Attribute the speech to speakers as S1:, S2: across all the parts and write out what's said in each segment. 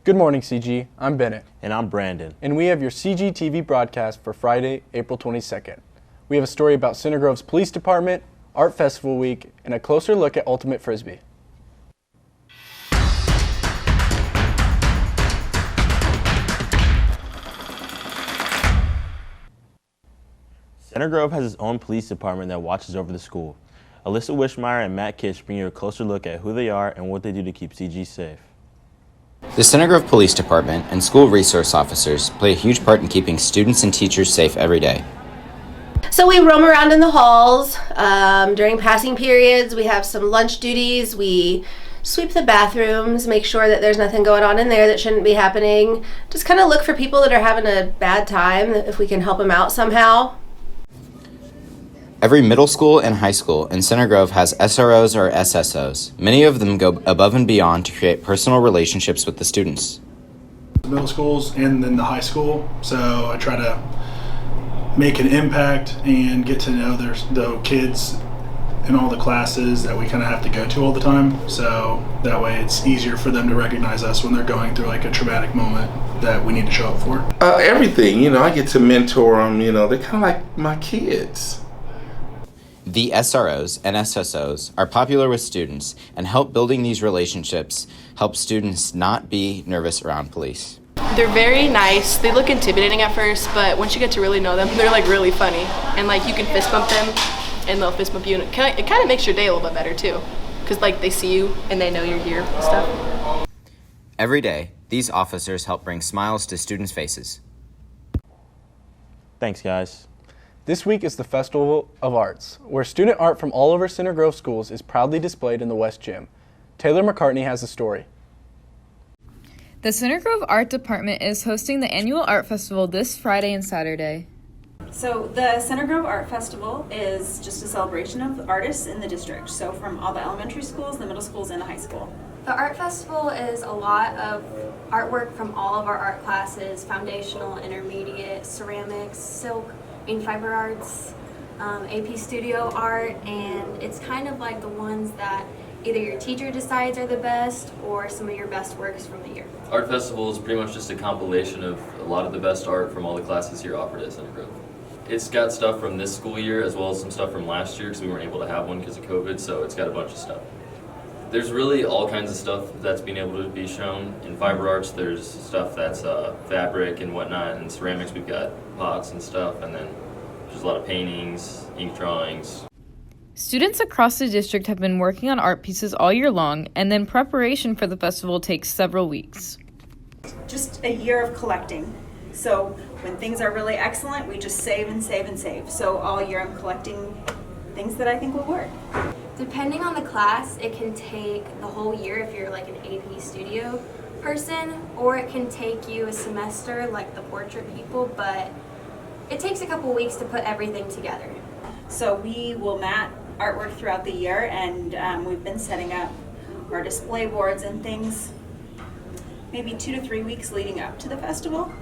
S1: Good morning, CG. I'm Bennett.
S2: And I'm Brandon.
S1: And we have your CGTV broadcast for Friday, April 22nd. We have a story about Center Grove's Police Department, Art Festival Week, and a closer look at Ultimate Frisbee.
S2: Center Grove has its own police department that watches over the school. Alyssa Wishmeyer and Matt Kish bring you a closer look at who they are and what they do to keep CG safe.
S3: The Center Grove Police Department and school resource officers play a huge part in keeping students and teachers safe every day.
S4: So we roam around in the halls. During passing periods, we have some lunch duties. We sweep the bathrooms, make sure that there's nothing going on in there that shouldn't be happening. Just kind of look for people that are having a bad time, if we can help them out somehow.
S3: Every middle school and high school in Center Grove has SROs or SSOs. Many of them go above and beyond to create personal relationships with the students.
S5: The middle schools and then the high school, so I try to make an impact and get to know the kids in all the classes that we kind of have to go to all the time, so that way it's easier for them to recognize us when they're going through like a traumatic moment that we need to show up for.
S6: Everything, I get to mentor them, they're kind of like my kids.
S3: The SROs and SSOs are popular with students and help building these relationships help students not be nervous around police.
S7: They're very nice. They look intimidating at first, but once you get to really know them, they're like really funny. And like you can fist bump them and they'll fist bump you. And it kind of makes your day a little bit better too. Because like they see you and they know you're here and stuff.
S3: Every day, these officers help bring smiles to students' faces.
S2: Thanks, guys.
S1: This week is the Festival of Arts, where student art from all over Center Grove schools is proudly displayed in the West Gym. Taylor McCartney has the story.
S8: The Center Grove Art Department is hosting the annual art festival this Friday and Saturday.
S9: So the Center Grove Art Festival is just a celebration of artists in the district, so from all the elementary schools, the middle schools, and the high school.
S10: The art festival is a lot of artwork from all of our art classes: foundational, intermediate, ceramics, silk, fiber arts, AP studio art, and it's kind of like the ones that either your teacher decides are the best or some of your best works from the year.
S11: Art Festival is pretty much just a compilation of a lot of the best art from all the classes here offered at Center Grove. It's got stuff from this school year as well as some stuff from last year because we weren't able to have one because of COVID, so it's got a bunch of stuff. There's really all kinds of stuff that's being able to be shown. In fiber arts, there's stuff that's fabric and whatnot, and ceramics we've got pots and stuff, and then there's a lot of paintings, ink drawings.
S8: Students across the district have been working on art pieces all year long, and then preparation for the festival takes several weeks.
S9: Just a year of collecting. So when things are really excellent, we just save and save and save. So all year I'm collecting things that I think will work.
S10: Depending on the class, it can take the whole year if you're like an AP studio person, or it can take you a semester like the portrait people, but it takes a couple weeks to put everything together.
S9: So we will mat artwork throughout the year, and we've been setting up our display boards and things maybe 2 to 3 weeks leading up to the festival.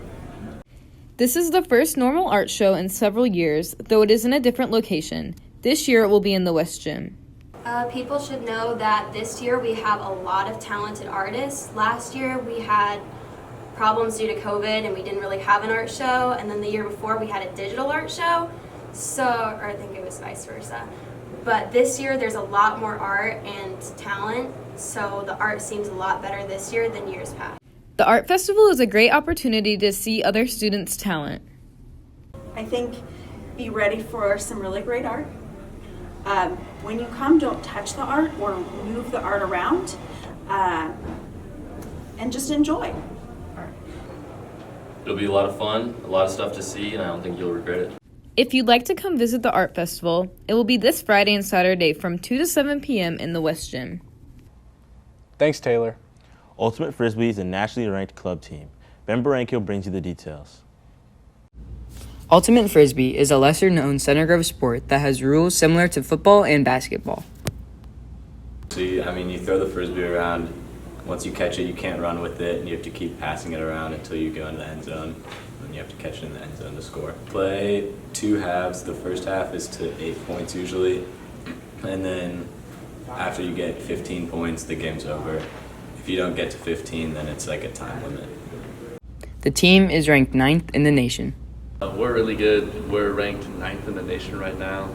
S8: This is the first normal art show in several years, though it is in a different location. This year it will be in the West Gym.
S10: People should know that this year we have a lot of talented artists. Last year we had problems due to COVID and we didn't really have an art show, and then the year before we had a digital art show, or I think it was vice versa. But this year there's a lot more art and talent, so the art seems a lot better this year than years past.
S8: The art festival is a great opportunity to see other students' talent.
S9: I think be ready for some really great art. When you come, don't touch the art or move the art around, and just enjoy.
S11: It'll be a lot of fun, a lot of stuff to see, and I don't think you'll regret it.
S8: If you'd like to come visit the art festival, it will be this Friday and Saturday from 2 to 7 p.m. in the West Gym.
S1: Thanks, Taylor.
S2: Ultimate Frisbee is a nationally ranked club team. Ben Baranco brings you the details.
S12: Ultimate Frisbee is a lesser-known Center Grove sport that has rules similar to football and basketball.
S13: So you throw the Frisbee around. Once you catch it, you can't run with it, and you have to keep passing it around until you go into the end zone. And you have to catch it in the end zone to score. Play 2 halves. The first half is to 8 points usually. And then after you get 15 points, the game's over. If you don't get to 15, then it's like a time limit.
S12: The team is ranked 9th in the nation.
S14: We're really good. We're ranked 9th in the nation right now,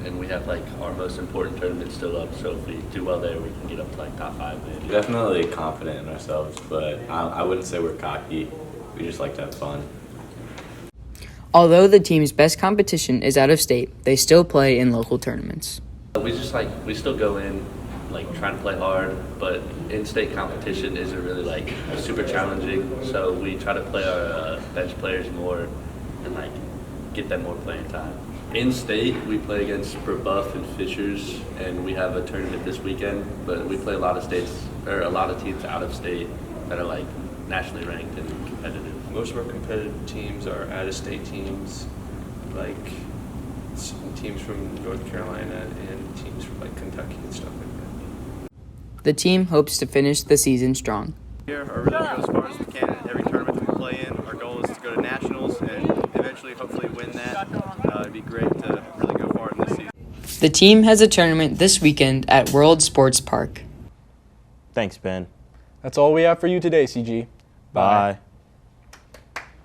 S14: and we have like our most important tournament still up. So if we do well there, we can get up to like top 5 maybe.
S13: Definitely confident in ourselves, but I wouldn't say we're cocky. We just like to have fun.
S12: Although the team's best competition is out of state, they still play in local tournaments.
S14: We still go in like trying to play hard, but in-state competition isn't really like super challenging. So we try to play our bench players more and like get them more playing time. In-state, we play against Brebeuf and Fishers, and we have a tournament this weekend. But we play a lot of teams out of state that are like nationally ranked and competitive.
S15: Most of our competitive teams are out-of-state teams, like teams from North Carolina and teams from like Kentucky and stuff like that.
S12: The team hopes to finish the season strong.
S16: We are really go as far as we can in every tournament that we play in. Our goal is to go to nationals and eventually, hopefully, win that. It'd be great to really go far in this season.
S12: The team has a tournament this weekend at World Sports Park.
S2: Thanks, Ben.
S1: That's all we have for you today, CG.
S2: Bye.